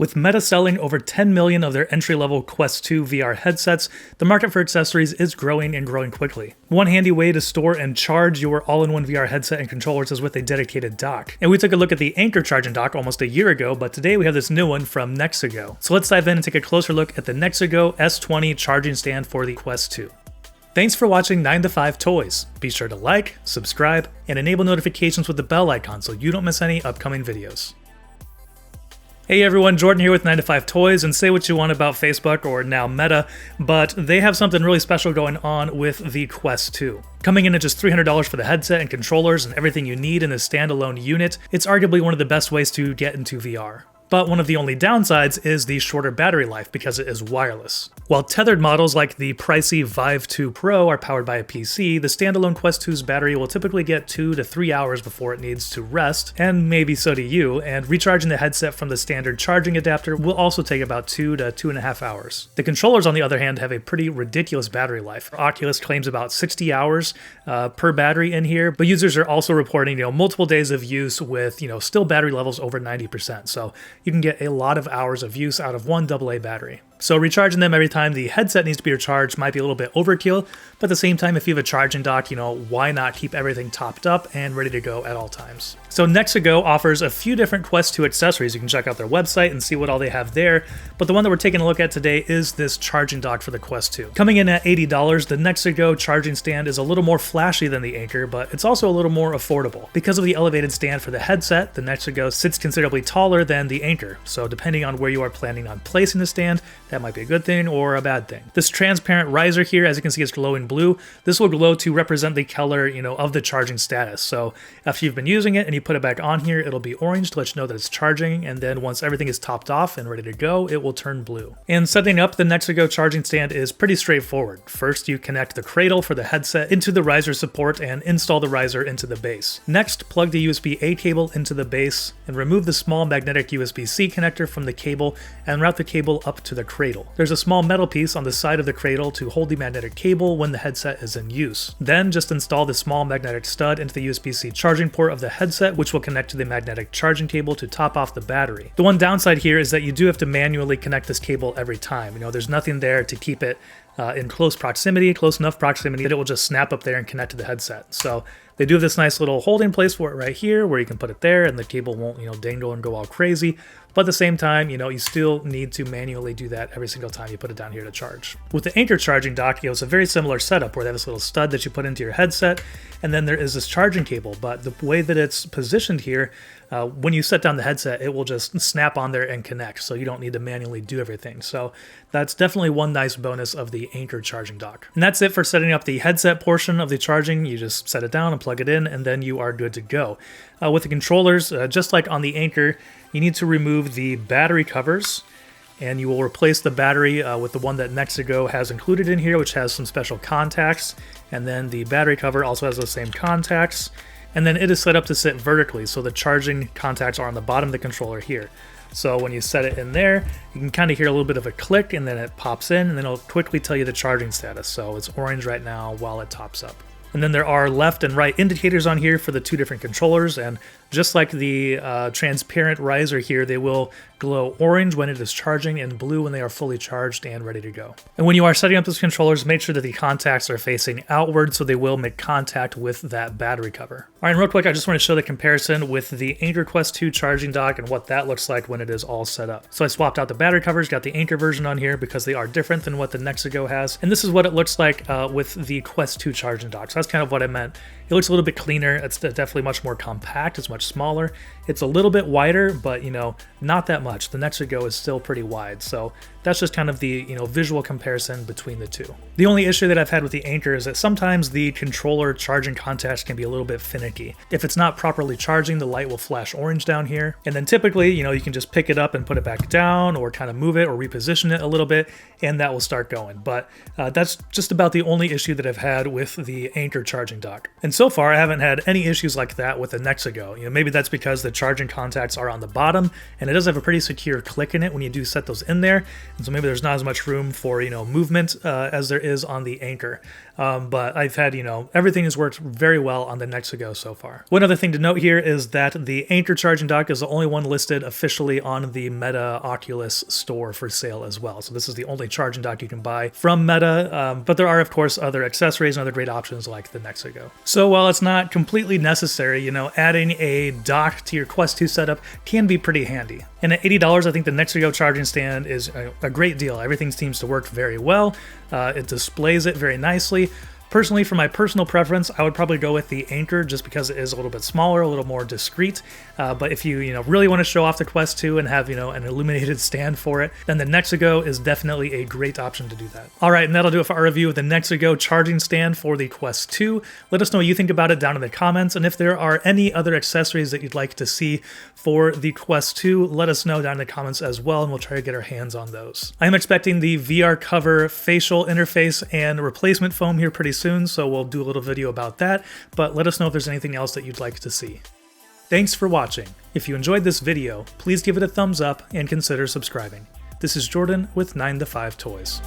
With Meta selling over 10 million of their entry-level Quest 2 VR headsets, the market for accessories is growing and growing quickly. One handy way to store and charge your all-in-one VR headset and controllers is with a dedicated dock. And we took a look at the Anker charging dock almost a year ago, but today we have this new one from NexiGo. So let's dive in and take a closer look at the NexiGo S20 charging stand for the Quest 2. Thanks for watching 9 to 5 Toys. Be sure to like, subscribe, and enable notifications with the bell icon so you don't miss any upcoming videos. Hey everyone, Jordan here with 9 to 5 Toys, and say what you want about Facebook, or now Meta, but they have something really special going on with the Quest 2. Coming in at just $300 for the headset and controllers and everything you need in a standalone unit, it's arguably one of the best ways to get into VR. But one of the only downsides is the shorter battery life because it is wireless. While tethered models like the pricey Vive 2 Pro are powered by a PC, the standalone Quest 2's battery will typically get 2 to 3 hours before it needs to rest, and maybe so do you, and recharging the headset from the standard charging adapter will also take about 2 to 2.5 hours. The controllers, on the other hand, have a pretty ridiculous battery life. Oculus claims about 60 hours per battery in here, but users are also reporting multiple days of use with still battery levels over 90%, so you can get a lot of hours of use out of one AA battery. So recharging them every time the headset needs to be recharged might be a little bit overkill, but at the same time, if you have a charging dock, why not keep everything topped up and ready to go at all times? So NexiGo offers a few different Quest 2 accessories. You can check out their website and see what all they have there, but the one that we're taking a look at today is this charging dock for the Quest 2. Coming in at $80, the NexiGo charging stand is a little more flashy than the Anker, but it's also a little more affordable. Because of the elevated stand for the headset, the NexiGo sits considerably taller than the Anker, so depending on where you are planning on placing the stand, that might be a good thing or a bad thing. This transparent riser here, as you can see, is glowing blue. This will glow to represent the color, of the charging status. So after you've been using it and you put it back on here, it'll be orange to let you know that it's charging, and then once everything is topped off and ready to go, it will turn blue. And setting up the NexiGo charging stand is pretty straightforward. First, you connect the cradle for the headset into the riser support and install the riser into the base. Next, plug the USB-A cable into the base and remove the small magnetic USB-C connector from the cable and route the cable up to the cradle. There's a small metal piece on the side of the cradle to hold the magnetic cable when the headset is in use. Then just install the small magnetic stud into the USB-C charging port of the headset, which will connect to the magnetic charging cable to top off the battery. The one downside here is that you do have to manually connect this cable every time. There's nothing there to keep it in close enough proximity that it will just snap up there and connect to the headset. So they do have this nice little holding place for it right here where you can put it there and the cable won't, dangle and go all crazy. But at the same time, you still need to manually do that every single time you put it down here to charge. With the Anker charging dock, it's a very similar setup where they have this little stud that you put into your headset, and then there is this charging cable. But the way that it's positioned here, when you set down the headset, it will just snap on there and connect, so you don't need to manually do everything. So that's definitely one nice bonus of the Anker charging dock. And that's it for setting up the headset portion of the charging. You just set it down and plug it in, and then you are good to go. With the controllers, just like on the Anker, you need to remove the battery covers, and you will replace the battery with the one that NexiGo has included in here, which has some special contacts, and then the battery cover also has those same contacts, and then it is set up to sit vertically, so the charging contacts are on the bottom of the controller here. So when you set it in there, you can kind of hear a little bit of a click, and then it pops in, and then it'll quickly tell you the charging status. So it's orange right now while it tops up. And then there are left and right indicators on here for the two different controllers, and just like the transparent riser here, they will glow orange when it is charging and blue when they are fully charged and ready to go. And when you are setting up those controllers, make sure that the contacts are facing outward so they will make contact with that battery cover. All right, and real quick, I just want to show the comparison with the Anker Quest 2 charging dock and what that looks like when it is all set up. So I swapped out the battery covers, got the Anker version on here because they are different than what the NexiGo has. And this is what it looks like with the Quest 2 charging dock. So that's kind of what I meant. It looks a little bit cleaner. It's definitely much more compact. It's much smaller. It's a little bit wider, but not that much. The NexiGo is still pretty wide. So that's just kind of the visual comparison between the two. The only issue that I've had with the Anker is that sometimes the controller charging contacts can be a little bit finicky. If it's not properly charging, the light will flash orange down here. And then typically, you can just pick it up and put it back down, or kind of move it or reposition it a little bit, and that will start going. But that's just about the only issue that I've had with the Anker charging dock. And so far, I haven't had any issues like that with the NexiGo. Maybe that's because the charging contacts are on the bottom, and it does have a pretty secure click in it when you do set those in there. And so maybe there's not as much room for movement as there is on the Anker. but I've had, everything has worked very well on the NexiGo so far. One other thing to note here is that the Anchor charging dock is the only one listed officially on the Meta Oculus store for sale as well. So this is the only charging dock you can buy from Meta, but there are, of course, other accessories and other great options like the NexiGo. So while it's not completely necessary, adding a dock to your Quest 2 setup can be pretty handy. And at $80, I think the NexiGo charging stand is a great deal. Everything seems to work very well. It displays it very nicely. Personally, for my personal preference, I would probably go with the Anchor just because it is a little bit smaller, a little more discreet. But if you really want to show off the Quest 2 and have an illuminated stand for it, then the NexiGo is definitely a great option to do that. All right, and that'll do it for our review of the NexiGo charging stand for the Quest 2. Let us know what you think about it down in the comments, and if there are any other accessories that you'd like to see for the Quest 2, let us know down in the comments as well, and we'll try to get our hands on those. I am expecting the VR cover facial interface and replacement foam here pretty soon, so we'll do a little video about that, but let us know if there's anything else that you'd like to see. Thanks for watching. If you enjoyed this video, please give it a thumbs up and consider subscribing. This is Jordan with 9to5 Toys.